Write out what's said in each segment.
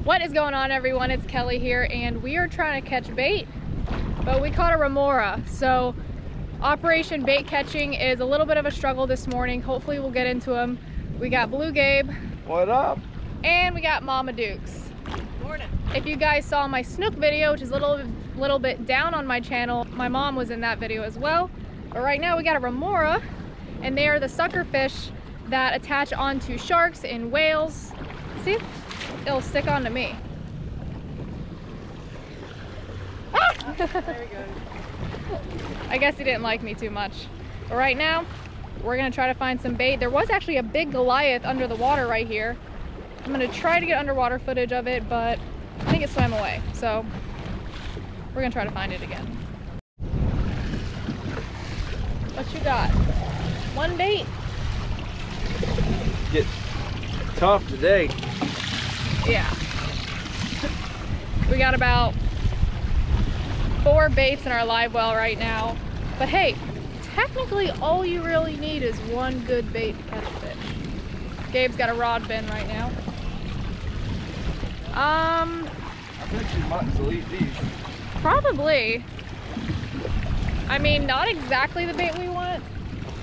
What is going on, everyone? It's Kelly here, and we are trying to catch bait, but we caught a remora. So Operation Bait Catching is a little bit of a struggle this morning. Hopefully we'll get into them. We got Blue Gabe. What up? And we got Mama Dukes. Morning. If you guys saw my snook video, which is a little bit down on my channel, my mom was in that video as well. But right now we got a remora, and they are the sucker fish that attach onto sharks and whales. See? It'll stick onto me. Ah! There we go. I guess he didn't like me too much. But right now, we're gonna try to find some bait. There was actually a big Goliath under the water right here. I'm gonna try to get underwater footage of it, but I think it swam away. So we're gonna try to find it again. What you got? One bait? Get tough today. Yeah. We got about 4 baits in our live well right now. But hey, technically all you really need is one good bait to catch fish. Gabe's got a rod bin right now. I bet you muttons will eat these. Probably. I mean, not exactly the bait we want.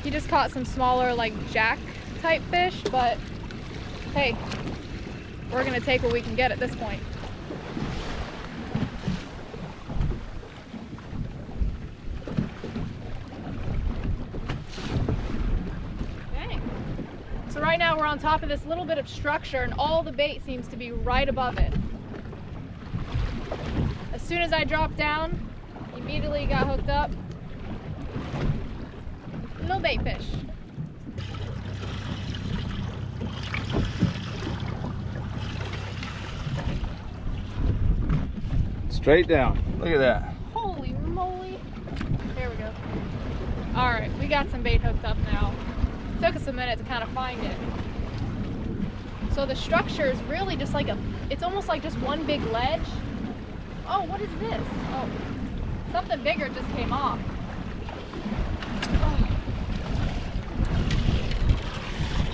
He just caught some smaller, like jack type fish, but hey, we're gonna take what we can get at this point. Okay. So right now we're on top of this little bit of structure, and all the bait seems to be right above it. As soon as I dropped down, immediately got hooked up. Little bait fish. Straight down. Look at that. Holy moly. There we go. All right, we got some bait hooked up now. Took us a minute to kind of find it. So the structure is really just like it's almost like just one big ledge. Oh, what is this? Oh, something bigger just came off. Oh.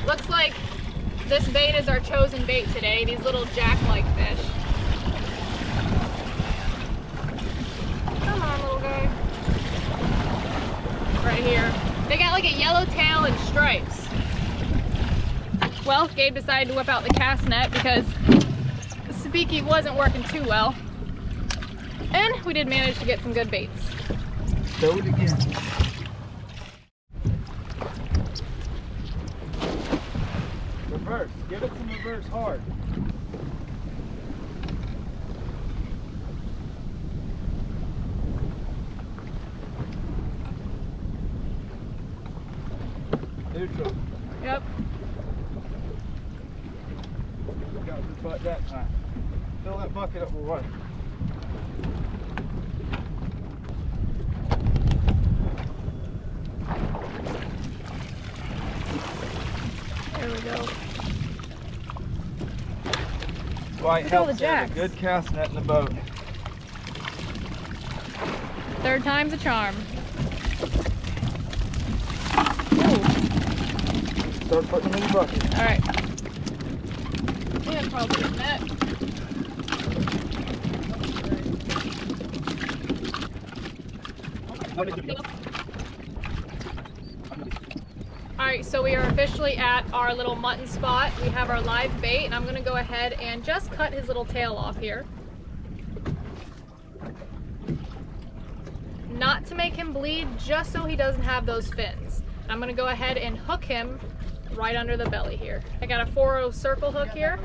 Looks like this bait is our chosen bait today, these little jack-like fish. Come on, little guy. Right here. They got like a yellow tail and stripes. Well, Gabe decided to whip out the cast net because the Sabiki wasn't working too well. And we did manage to get some good baits. Throw it again. Reverse. Give it some reverse hard. Neutral. Yep. Got the butt that time. Fill that bucket up with water. There we go. Why it Look at all the helps to have a jacks. good cast net in the boat. Third time's a charm. Ooh. Start putting them in the bucket. All right. Yeah, probably a net. All right, so we are officially at our little mutton spot. We have our live bait, and I'm gonna go ahead and just cut his little tail off here. Not to make him bleed, just so he doesn't have those fins. I'm gonna go ahead and hook him right under the belly here. I got a 4-0 circle hook here.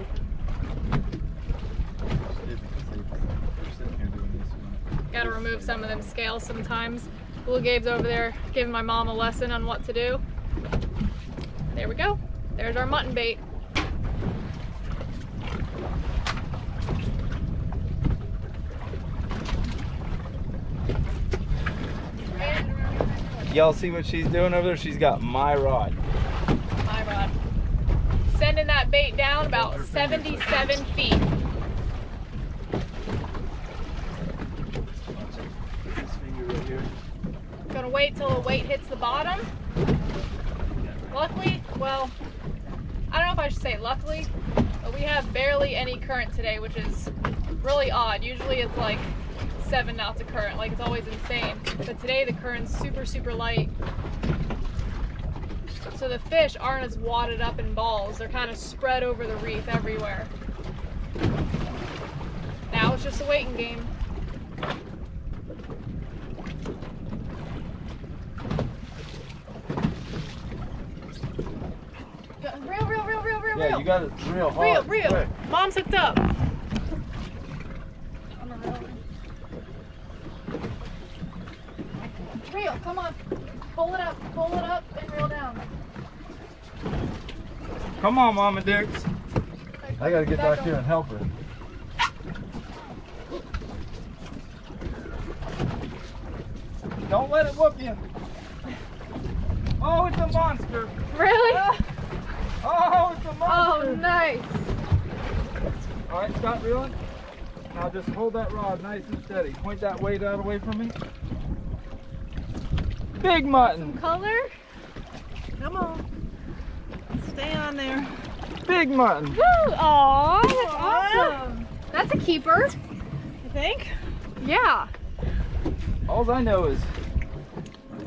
Gotta remove some of them scales sometimes. Blue Gabe's over there giving my mom a lesson on what to do. There we go. There's our mutton bait. Y'all see what she's doing over there? She's got my rod. My rod. Sending that bait down about 77 feet. This finger right here. Gonna wait till the weight hits the bottom. Luckily, well, I don't know if I should say luckily, but we have barely any current today, which is really odd. Usually it's like 7 knots of current, like it's always insane. But today the current's super, super light. So the fish aren't as wadded up in balls. They're kind of spread over the reef everywhere. Now it's just a waiting game. Real. Yeah, you got it real hard. Real. Quick. Mom's hooked up. Reel, come on. Pull it up and reel down. Come on, Mama Dix. I gotta get back here and help her. Don't let it whoop you. Oh, it's a monster. Really? Oh, it's a monster. Oh, nice. All right, stop reeling. Now just hold that rod nice and steady. Point that weight out away from me. Big mutton. Some color. Come on. Stay on there. Big mutton. Woo! Aw, that's awesome. That's a keeper. You think? Yeah. All I know is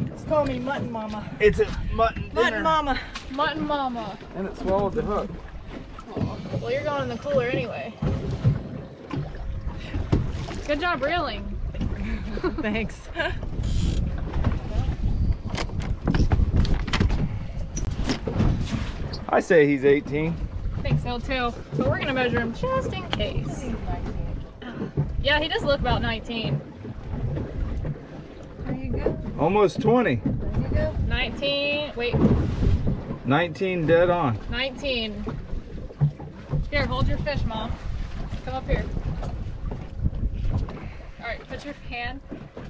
Just call me Mutton Mama. it's a mutton dinner. Mutton Mama. Mutton mama. And it swallowed the hook. Well, you're going in the cooler anyway. Good job reeling. Thanks. I say he's 18. I think so too. But we're gonna measure him just in case. Yeah, he does look about 19. There you go. Almost 20. There you go. 19. Wait, 19 dead on. 19. Here, hold your fish, Mom. Come up here. Alright, put your hand.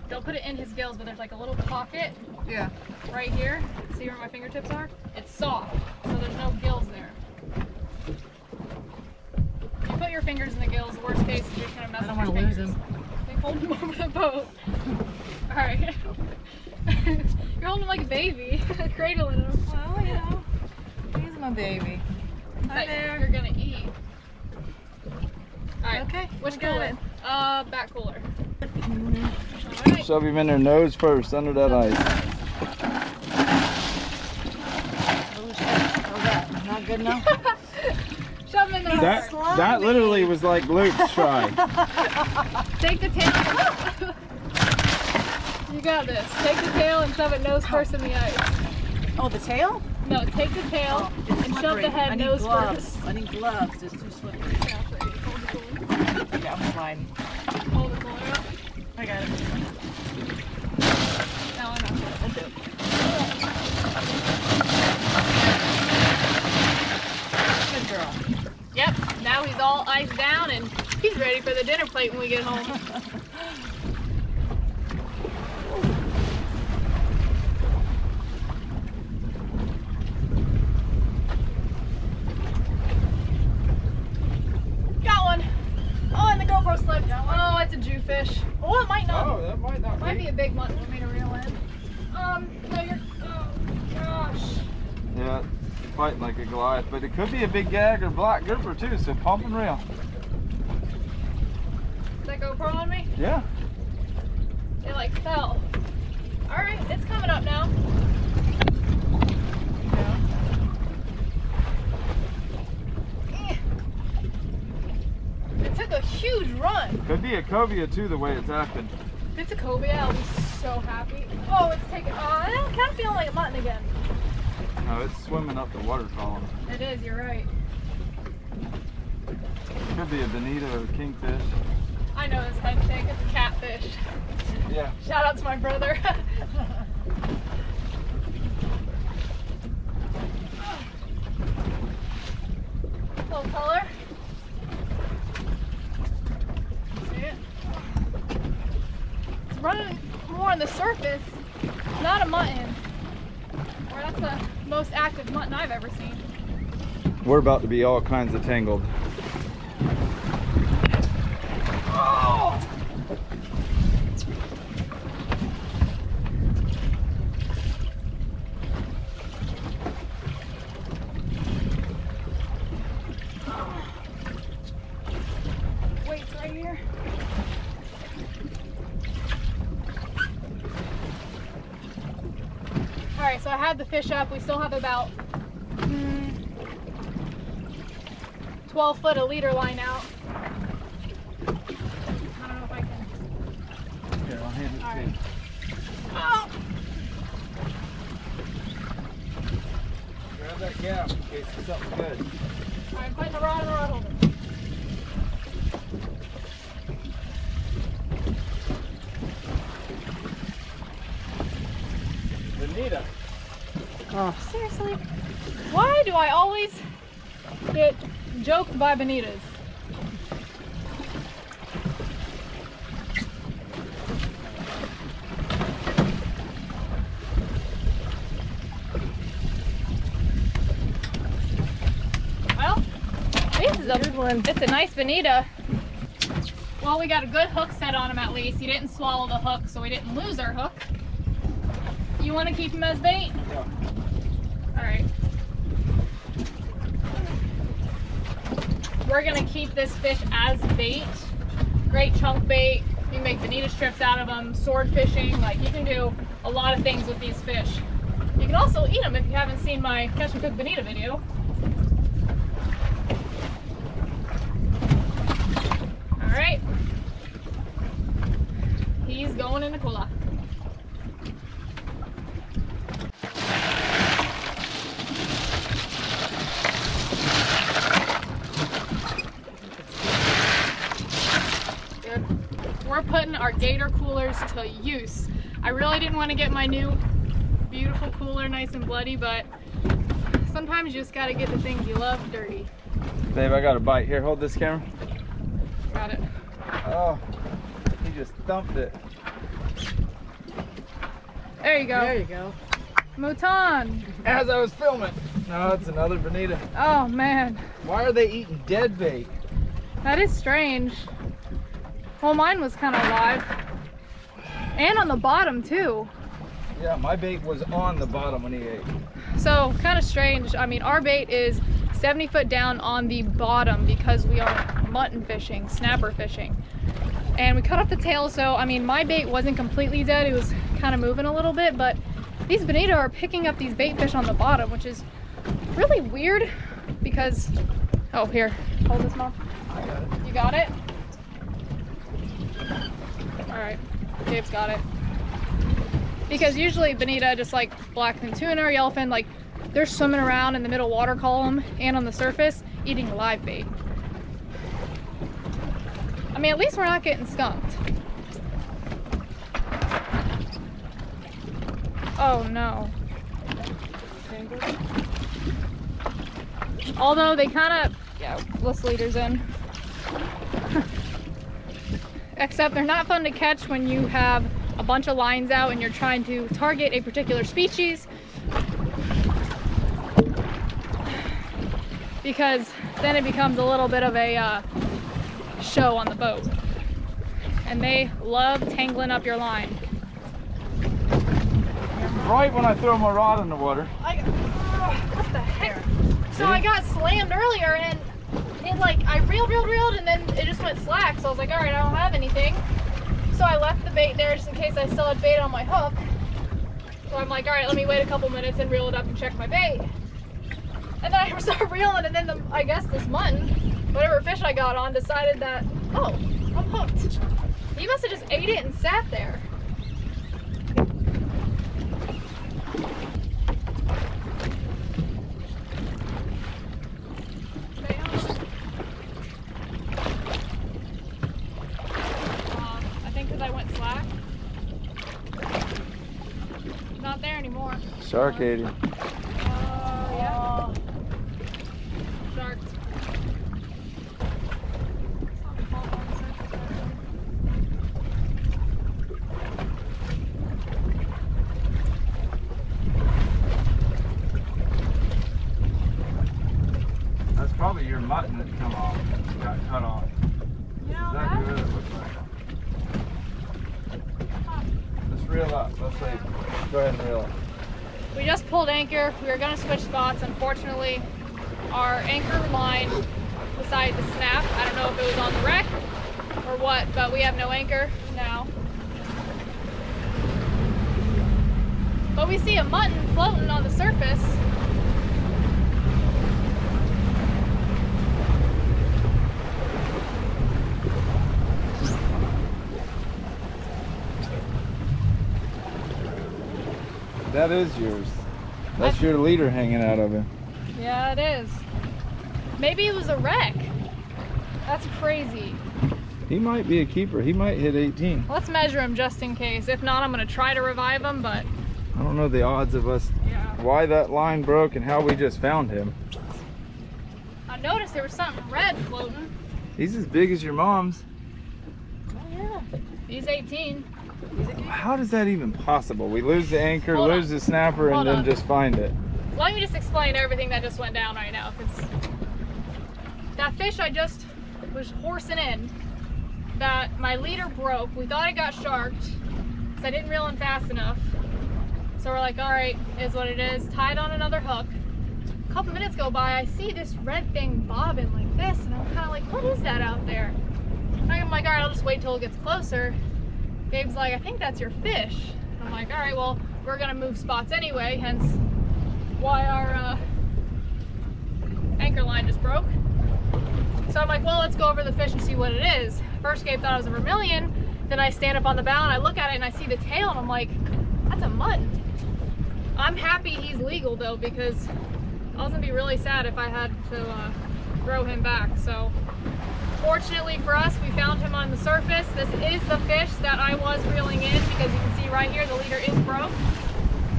Don't put it in his gills, but there's like a little pocket Yeah. right here. See where my fingertips are? It's soft, so there's no gills there. If you put your fingers in the gills, the worst case is you're just gonna mess I don't up your want to lose fingers. him. Okay, hold him over the boat. Alright. You're holding him like a baby, cradling him. Well, you know, he's my baby. Hi That you're there. gonna eat. Alright, Okay, which we got cooler? it. Back cooler. Alright. Shove him in her nose first, under that ice. How's that? Not good enough? Shove him in there. That literally was like Luke's try. Take the tail. You got this. Take the tail and shove it nose first in the ice. Oh, the tail? No, take the tail It's and shove slippery. the head I need nose gloves. first. I need gloves. It's too slippery. Hold the cooler. Yeah, I'm sliding. Hold the cooler up. I got it. No, I'm not. That's it. Good girl. Yep, now he's all iced down and he's ready for the dinner plate when we get home. Got one. Oh, and the GoPro slipped. Oh, it's a Jewfish. Oh, it might not. Oh, that might not Might be be. a big one for me to reel in. No, you're. Oh, gosh. Yeah, fighting like a Goliath, but it could be a big gag or black grouper too, so pump and reel. Is that GoPro on me? Yeah. It like fell. Alright, it's coming up now. Eh. It took a huge run. Could be a cobia too, the way it's acting. If it's a cobia, I'll be so happy. Oh, it's taking. Oh, I'm kind of feeling like a mutton again. No, it's swimming up the water column. It is, you're right. Could be a bonito or a kingfish. I know this head thing, it's a catfish. Yeah. Shout out to my brother. Little color. See it? It's running more on the surface. It's not a mutton. Or that's the most active mutton I've ever seen. We're about to be all kinds of tangled. Oh! weights right here. All right, so I had the fish up. We still have about 12 foot of leader line out. I don't know if I can. Here, I'll hand it All to right. you. Oh! Grab that gap in case it's something good. All right, I'm putting the rod in the rod holder. Bonita. Oh, Seriously? Why do I always get joked by bonitas? Well, this is a good one. It's a nice bonita. Well, we got a good hook set on him at least. He didn't swallow the hook, so we didn't lose our hook. You want to keep him as bait? Yeah. All right. We're gonna keep this fish as bait. Great chunk bait. You can make bonita strips out of them, sword fishing. Like, you can do a lot of things with these fish. You can also eat them if you haven't seen my Catch and Cook bonita video. All right. He's going in the cooler. We're putting our gator coolers to use. I really didn't want to get my new beautiful cooler nice and bloody, but sometimes you just gotta get the things you love dirty. Babe, I got a bite. Here, hold this camera. Got it. Oh, he just thumped it. There you go. there you go. Mouton. As I was filming. No, it's another bonita. Oh man, Why are they eating dead bait? that is strange. Well, mine was kind of alive. And on the bottom too. Yeah, my bait was on the bottom when he ate. So kind of strange. I mean, our bait is 70 foot down on the bottom because we are mutton fishing, snapper fishing. And we cut off the tail, so I mean, my bait wasn't completely dead. It was kind of moving a little bit, but these bonita are picking up these bait fish on the bottom, which is really weird because, oh, here, hold this, Mom. I got it. You got it? All right, Dave's got it. Because usually bonita, just like blackfin tuna or yellowfin, like they're swimming around in the middle water column and on the surface eating live bait. I mean, at least we're not getting skunked. Oh no. Although they kind of, yeah, let's leaders in. Except they're not fun to catch when you have a bunch of lines out and you're trying to target a particular species, because then it becomes a little bit of a show on the boat, and they love tangling up your line. Right when I throw my rod in the water. What the heck? So I got slammed earlier, and it, like, I reeled, and then it just went slack. So I was like, all right, I don't have anything. So I left the bait there just in case I still had bait on my hook. So I'm like, all right, let me wait a couple minutes and reel it up and check my bait. And then I start reeling, and then I guess this mutton, whatever fish I got on, decided that, oh, I'm hooked. He must have just ate it and sat there. I think because I went slack. Not there anymore. Shark ate him. Yeah. Sharks. That's probably your mutton that come off, got cut off. You know, Exactly what it looks like. Let's reel up. Let's say, go ahead and reel up. we just pulled anchor. We were going to switch spots. Unfortunately, our anchor line decided to snap. I don't know if it was on the wreck or what, but we have no anchor now. But we see a mutton floating on the surface. That is yours. That's your leader hanging out of him. Yeah, it is. Maybe it was a wreck. That's crazy. He might be a keeper. He might hit 18. Let's measure him just in case. If not, I'm gonna try to revive him, but I don't know the odds of us, yeah. why that line broke and how we just found him. I noticed there was something red floating. He's as big as your mom's. Oh yeah. He's 18. How does that even possible? We lose the anchor, Hold lose on. the snapper, and Hold then on. just find it. Let me just explain everything that just went down right now, because that fish I just was horsing in, that my leader broke. We thought it got sharked because I didn't reel in fast enough. So we're like, all right, is what it is. Tied on another hook. A couple minutes go by, I see this red thing bobbing like this, and I'm kind of like, what is that out there? I'm like, all right, I'll just wait till it gets closer. Gabe's like, I think that's your fish. I'm like, all right, well, we're gonna move spots anyway, hence why our anchor line just broke. So I'm like, well, let's go over the fish and see what it is. First Gabe thought it was a vermilion, then I stand up on the bow and I look at it and I see the tail and I'm like, that's a mutton. I'm happy he's legal though, because I was gonna be really sad if I had to throw him back. So fortunately for us, we found him on the surface. This is the fish that I was reeling in, because you can see right here the leader is broke.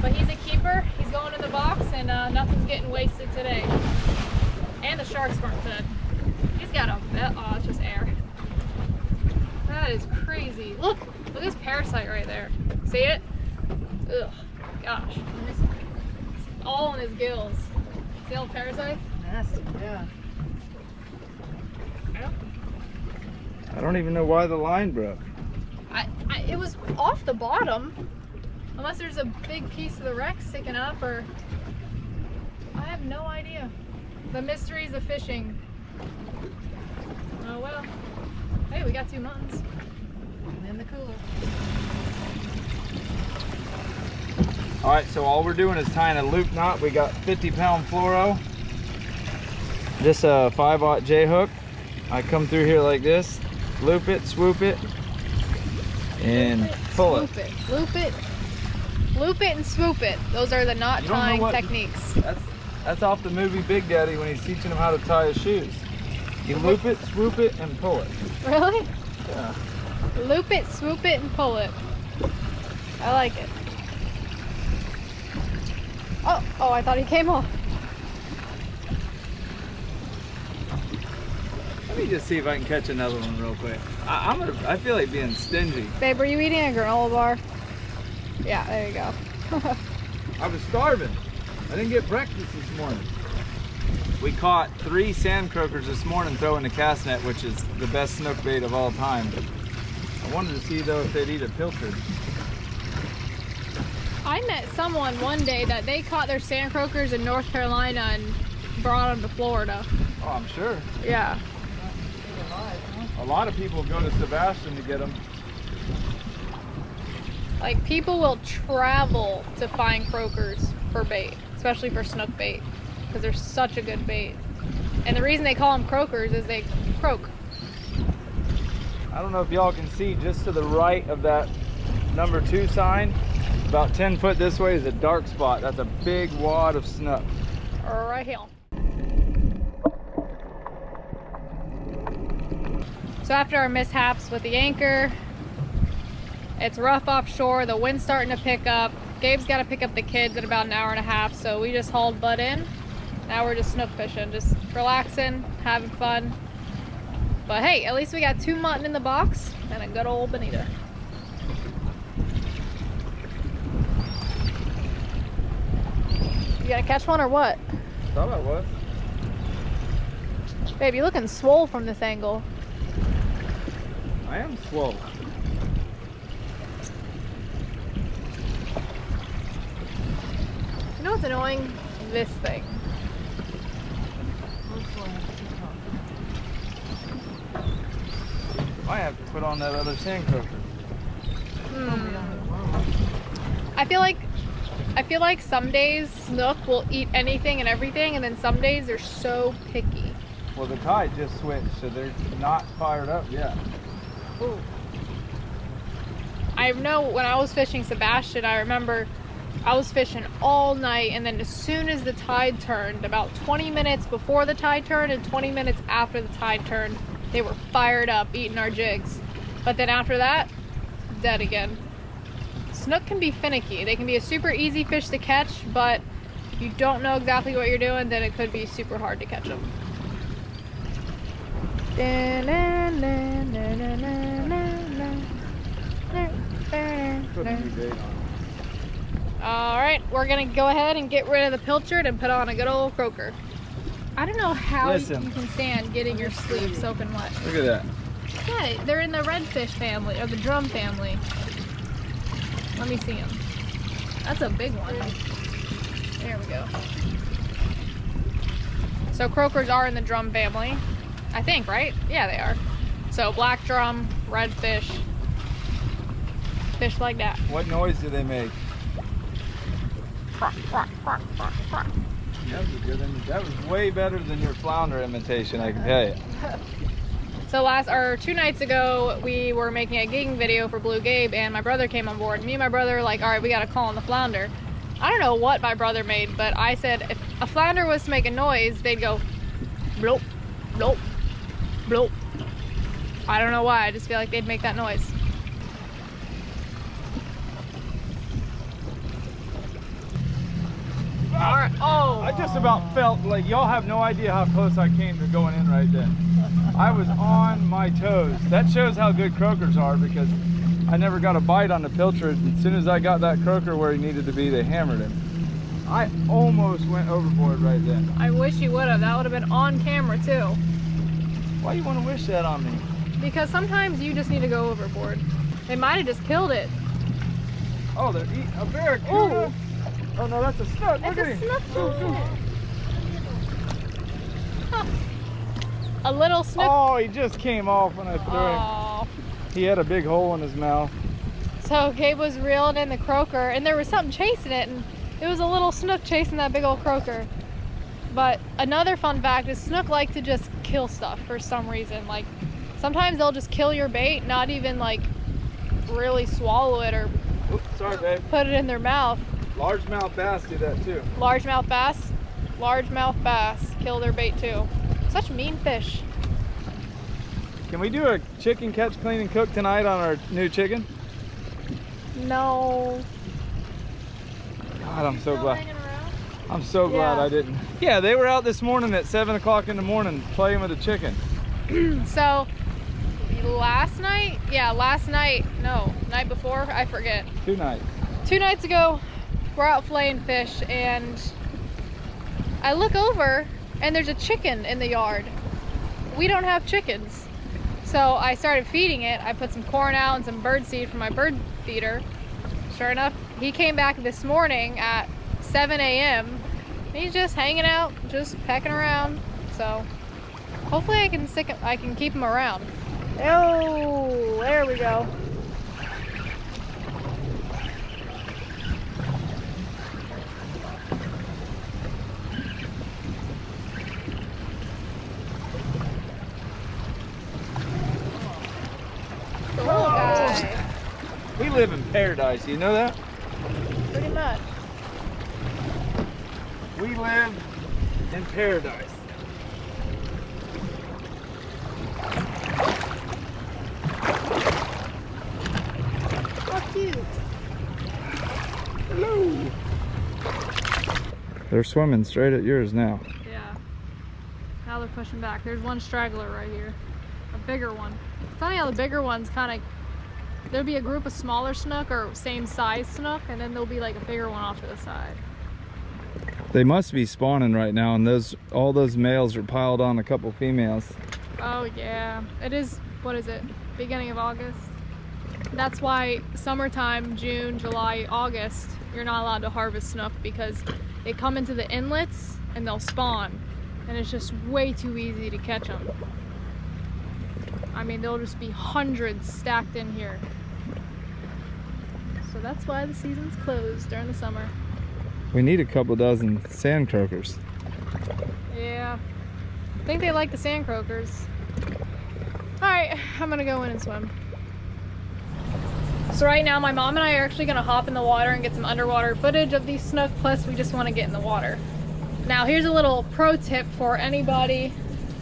But he's a keeper, he's going in the box, and nothing's getting wasted today. And the sharks weren't fed. He's got a, oh, it's just air. That is crazy. Look at this parasite right there. See it? Ugh, gosh. It's all in his gills. See all the parasites? Nasty, yeah. I don't even know why the line broke. It was off the bottom. Unless there's a big piece of the wreck sticking up, or I have no idea. The mysteries of fishing. Oh well. Hey, we got 2 muttons. In the cooler. All right, so all we're doing is tying a loop knot. We got 50-pound fluoro. Just a 5/0 J hook. I come through here like this, loop it, swoop it, and pull it. Swoop it. Loop it. Loop it and swoop it. Those are the knot tying techniques. That's off the movie Big Daddy when he's teaching him how to tie his shoes. You loop it, swoop it, and pull it. Really? Yeah. Loop it, swoop it, and pull it. I like it. Oh, I thought he came off. Let me just see if I can catch another one real quick. I feel like being stingy. Babe, were you eating a granola bar? Yeah, there you go. I was starving. I didn't get breakfast this morning. We caught 3 sand croakers this morning throwing the cast net, which is the best snook bait of all time. I wanted to see though if they'd eat a pilchard. I met someone one day that they caught their sand croakers in North Carolina and brought them to Florida. Oh, I'm sure. Yeah. A lot of people go to Sebastian to get them. Like, people will travel to find croakers for bait, especially for snook bait, because they're such a good bait. And the reason they call them croakers is they croak. I don't know if y'all can see, just to the right of that number 2 sign, about 10 foot this way is a dark spot. That's a big wad of snook. Right here. So after our mishaps with the anchor, it's rough offshore, the wind's starting to pick up. Gabe's got to pick up the kids in about an hour and a half, so we just hauled butt in. Now we're just snook fishing, just relaxing, having fun. But hey, at least we got 2 mutton in the box and a good old bonita. You gonna catch one or what? Thought I was. Babe, you're looking swole from this angle. I am swole. You know what's annoying? This thing. Might have to put on that other sand croaker. I feel like some days snook will eat anything and everything, and then some days they're so picky. Well, the tide just switched, so they're not fired up yet. Ooh. I know when I was fishing Sebastian, I remember I was fishing all night, and then as soon as the tide turned, about 20 minutes before the tide turned and 20 minutes after the tide turned, they were fired up eating our jigs. But then after that, dead again. Snook can be finicky. They can be a super easy fish to catch, but if you don't know exactly what you're doing, then it could be super hard to catch them. Put a new bait on. All right, we're gonna go ahead and get rid of the pilchard and put on a good old croaker. I don't know how you can stand getting your sleeve soaking wet. Look at that. Yeah, they're in the redfish family, or the drum family. Let me see them. That's a big one. There we go. So croakers are in the drum family, I think, right? Yeah, they are. So black drum, redfish, fish like that. What noise do they make? Quack, quack, quack, quack, quack. That was a good one. That was way better than your flounder imitation, I can tell you. So 2 nights ago, we were making a gigging video for Blue Gabe, and my brother came on board. Me and my brother were like, all right, we gotta call on the flounder. I don't know what my brother made, but I said if a flounder was to make a noise, they'd go bloop, bloop, bloop. I don't know why, I just feel like they'd make that noise. All right. Oh, I just about felt like y'all have no idea how close I came to going in right then. I was on my toes. That shows how good croakers are, because I never got a bite on the pilchard. As soon as I got that croaker where he needed to be, they hammered him. I almost went overboard right then. I wish you would have. That would have been on camera too. Why you want to wish that on me? Because sometimes you just need to go overboard. They might have just killed it. Oh, they're eating a barracuda. Ooh. Oh no, that's a snook. It's Look at a him. snook. Huh. A little snook. Oh, he just came off when I threw him. Oh. He had a big hole in his mouth. So Gabe was reeling in the croaker, and there was something chasing it, and it was a little snook chasing that big old croaker. But another fun fact is snook like to just kill stuff for some reason. Like sometimes they'll just kill your bait, not even like really swallow it or Oops, sorry, babe. put it in their mouth. Largemouth bass do that too. Largemouth bass kill their bait too. Such mean fish. Can we do a chicken catch, clean, and cook tonight on our new chicken? No. God, I'm so glad. I'm so glad I didn't. Yeah, they were out this morning at 7 o'clock in the morning playing with the chicken. So last night, no, night before, I forget. 2 nights. 2 nights ago, we're out filleting fish, and I look over and there's a chicken in the yard. We don't have chickens. So I started feeding it. I put some corn out and some bird seed from my bird feeder. Sure enough, he came back this morning at 7 a.m. He's just hanging out, just pecking around. So hopefully I can keep him around. Oh, there we go. The little guy. We live in paradise, you know that? Pretty much. We live in paradise. How cute. Hello. They're swimming straight at yours now. Yeah. Now they're pushing back. There's one straggler right here. A bigger one. It's funny how the bigger ones kind of, there'll be a group of smaller snook or same size snook, and then there'll be like a bigger one off to the side. They must be spawning right now, and all those males are piled on a couple females. Oh yeah. It is, what is it? Beginning of August? That's why summertime, June, July, August, you're not allowed to harvest snook, because they come into the inlets and they'll spawn, and it's just way too easy to catch them. I mean, there'll just be hundreds stacked in here. So that's why the season's closed during the summer. We need a couple dozen sand croakers. Yeah, I think they like the sand croakers. All right, I'm gonna go in and swim. So right now, my mom and I are actually gonna hop in the water and get some underwater footage of these snook, plus we just wanna get in the water. Now here's a little pro tip for anybody,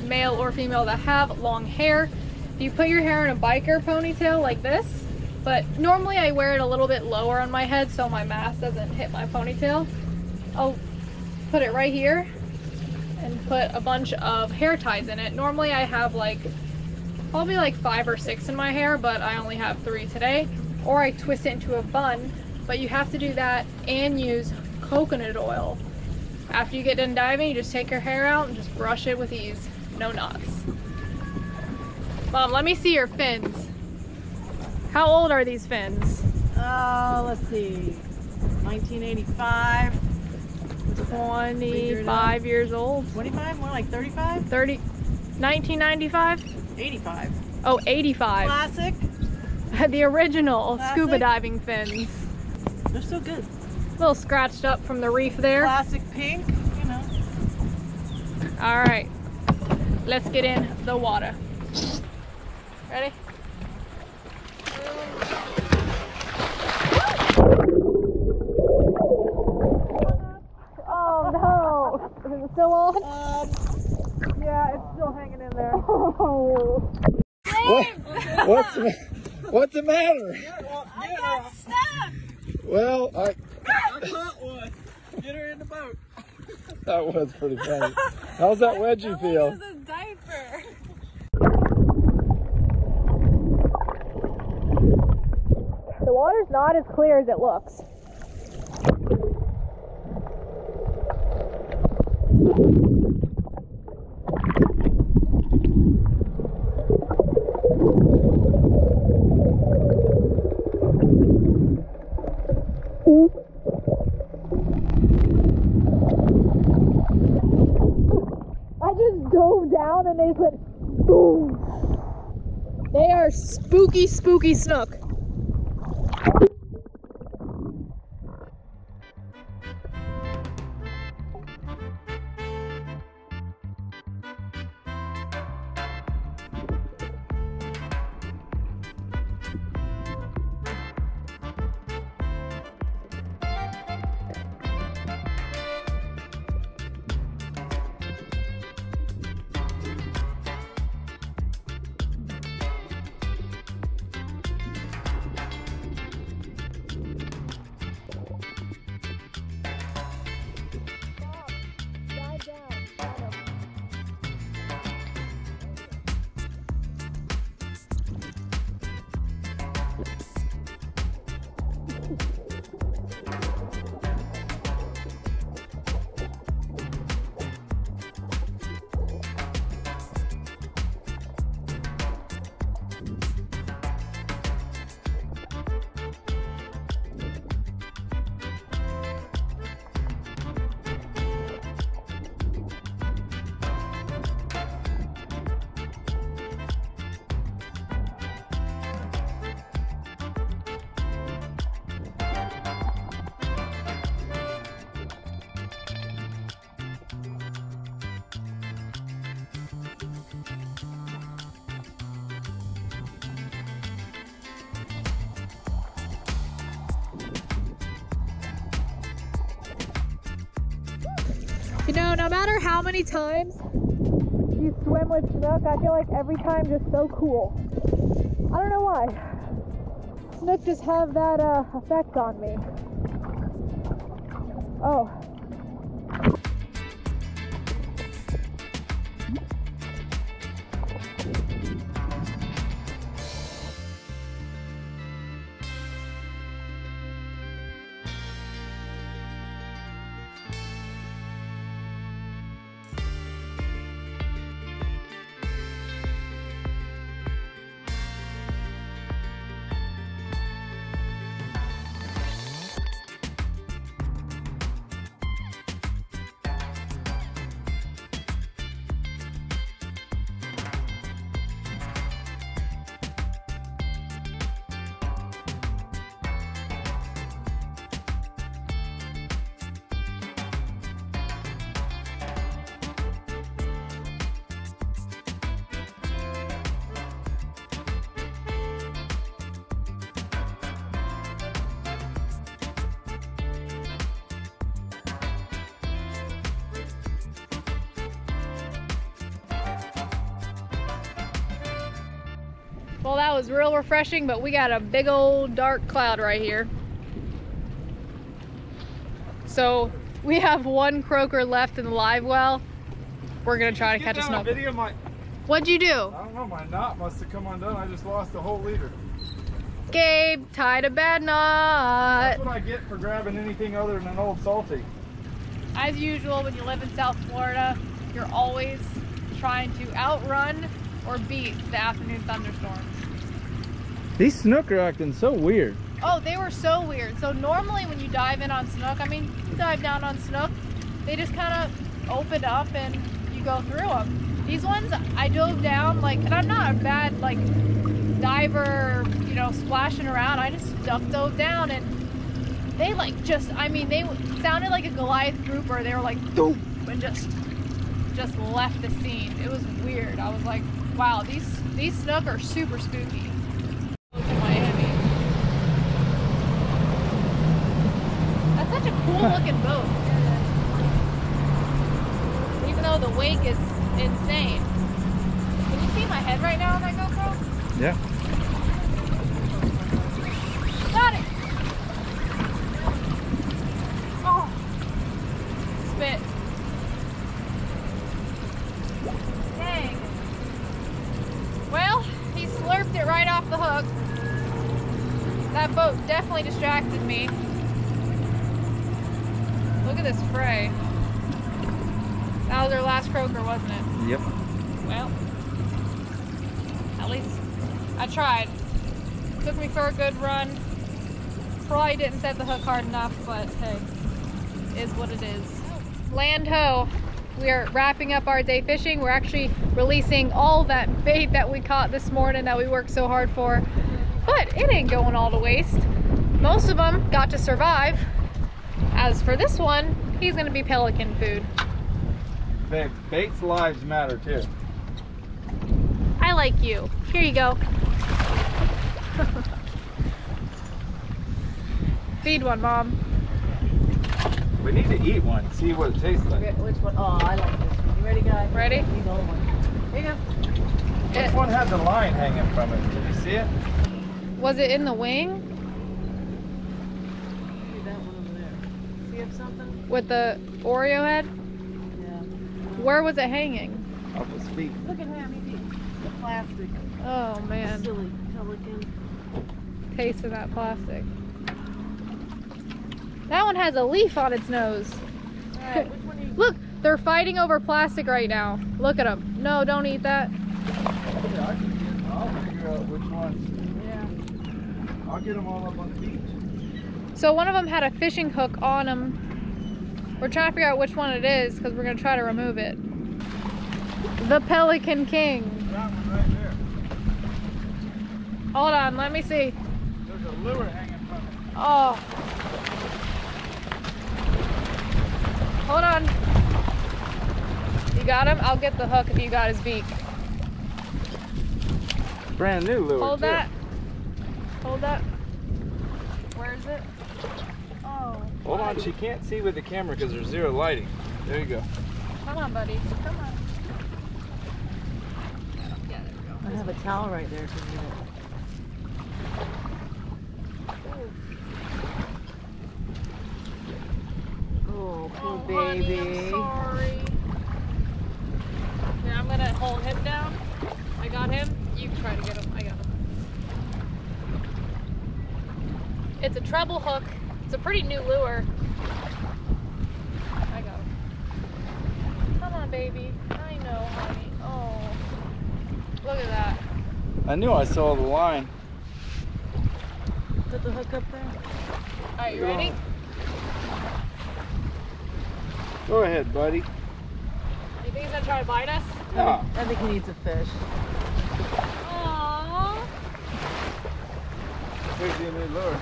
male or female, that have long hair. If you put your hair in a biker ponytail like this, but normally I wear it a little bit lower on my head so my mask doesn't hit my ponytail. I'll put it right here and put a bunch of hair ties in it. Normally I have like, probably like 5 or 6 in my hair, but I only have 3 today. Or I twist it into a bun, but you have to do that and use coconut oil. After you get done diving, you just take your hair out and just brush it with ease. No knots. Mom, let me see your fins. How old are these fins? Let's see. 1985. 25 years old. 25? More like 35? 30. 1995? 85. Oh, 85. Classic. The original Classic. scuba diving fins. They're so good. A little scratched up from the reef there. Classic pink, you know. All right, let's get in the water. Ready? Oh no! Is it still on? Yeah, it's still hanging in there. Oh. What's the matter? I got stuck. Well, I caught one. Get her in the boat. that was pretty funny. How's that wedgie feel? It was a diaper. The water's not as clear as it looks. I just dove down and they just went boom. They are spooky, spooky snook. You know, no matter how many times you swim with snook, I feel like every time just so cool. I don't know why. Snook just have that effect on me. Oh. Well, that was real refreshing, but we got a big old dark cloud right here. So we have one croaker left in the live well. We're gonna try to catch a snook. What'd you do? I don't know, my knot must have come undone. I just lost a whole leader. Gabe tied a bad knot. That's what I get for grabbing anything other than an old salty. As usual, when you live in South Florida, you're always trying to outrun or beat the afternoon thunderstorms. These snook are acting so weird. Oh, they were so weird. So normally when you dive in on snook, I mean, you dive down on snook, they just kind of open up and you go through them. These ones, I dove down, like, and I'm not a bad, like, diver, you know, splashing around. I just dove down and they, like, just, I mean, they sounded like a Goliath grouper. They were like, doop, and just left the scene. It was weird. I was like, wow, these snook are super spooky. Miami. That's such a cool looking boat. Even though the wake is insane. Can you see my head right now on that GoPro? Yeah. Got it! Oh! Spit. Dang. Well, he slurped it right off the hook. That boat definitely distracted me. Look at this fray. That was our last croaker, wasn't it? Yep. Well, at least I tried. Took me for a good run. Probably didn't set the hook hard enough, but hey, is what it is. Land ho. We are wrapping up our day fishing. We're actually releasing all that bait that we caught this morning that we worked so hard for. But it ain't going all to waste. Most of them got to survive. As for this one, he's gonna be pelican food. Babe, bait's lives matter too. I like you. Here you go. Feed one, Mom. We need to eat one, see what it tastes like. Which one? Oh, I like this one. You ready, guy? Ready? You go one. Here you go. Which one had the line hanging from it? Did you see it? Was it in the wing? See that one over there. See if something? With the Oreo head? Yeah. Where was it hanging? Off his feet. Look at him. He's eating the plastic. Oh man, Silly pelican. taste of that plastic. That one has a leaf on its nose. Alright, which one are you? Look, they're fighting over plastic right now. Look at them. No, don't eat that. Yeah, I'll figure out which one. Yeah. I'll get them all up on the beach. So one of them had a fishing hook on them. We're trying to figure out which one it is because we're going to try to remove it. The Pelican King. That one right there. Hold on, let me see. There's a lure hanging from it. Oh. Hold on. You got him? I'll get the hook if you got his beak. Brand new lure. Hold too. that. Hold that. Where is it? Oh. Hold on, she can't see with the camera because there's zero lighting. There you go. Come on, buddy. Come on. Yeah, there we go. I have a towel right there if you need it. Oh, poor baby. Honey, I'm sorry. Here, I'm gonna hold him down. I got him. You can try to get him. I got him. It's a treble hook. It's a pretty new lure. I got him. Come on, baby. I know, honey. Oh, look at that. I knew I saw the line. Put the hook up there. All right, you ready? Go ahead, buddy. You think he's gonna try to bite us? Yeah. I think he needs a fish. Aww. There's your new lure.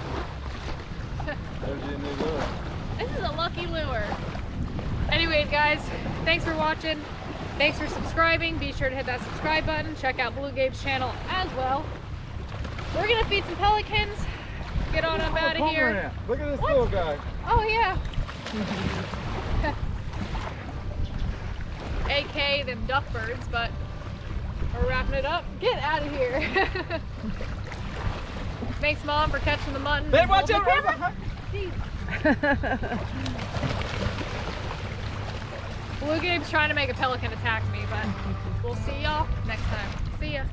There's your new lure. This is a lucky lure. Anyways, guys, thanks for watching. Thanks for subscribing. Be sure to hit that subscribe button. Check out Blue Gabe's channel as well. We're gonna feed some pelicans. Get on up out of here. Look at this What? little guy. Oh yeah. AK them duck birds, but We're wrapping it up. Get out of here. Thanks, Mom, for catching the mutton. Babe, watch out! Jeez. Blue Gabe's trying to make a pelican attack me, but we'll see y'all next time. See ya.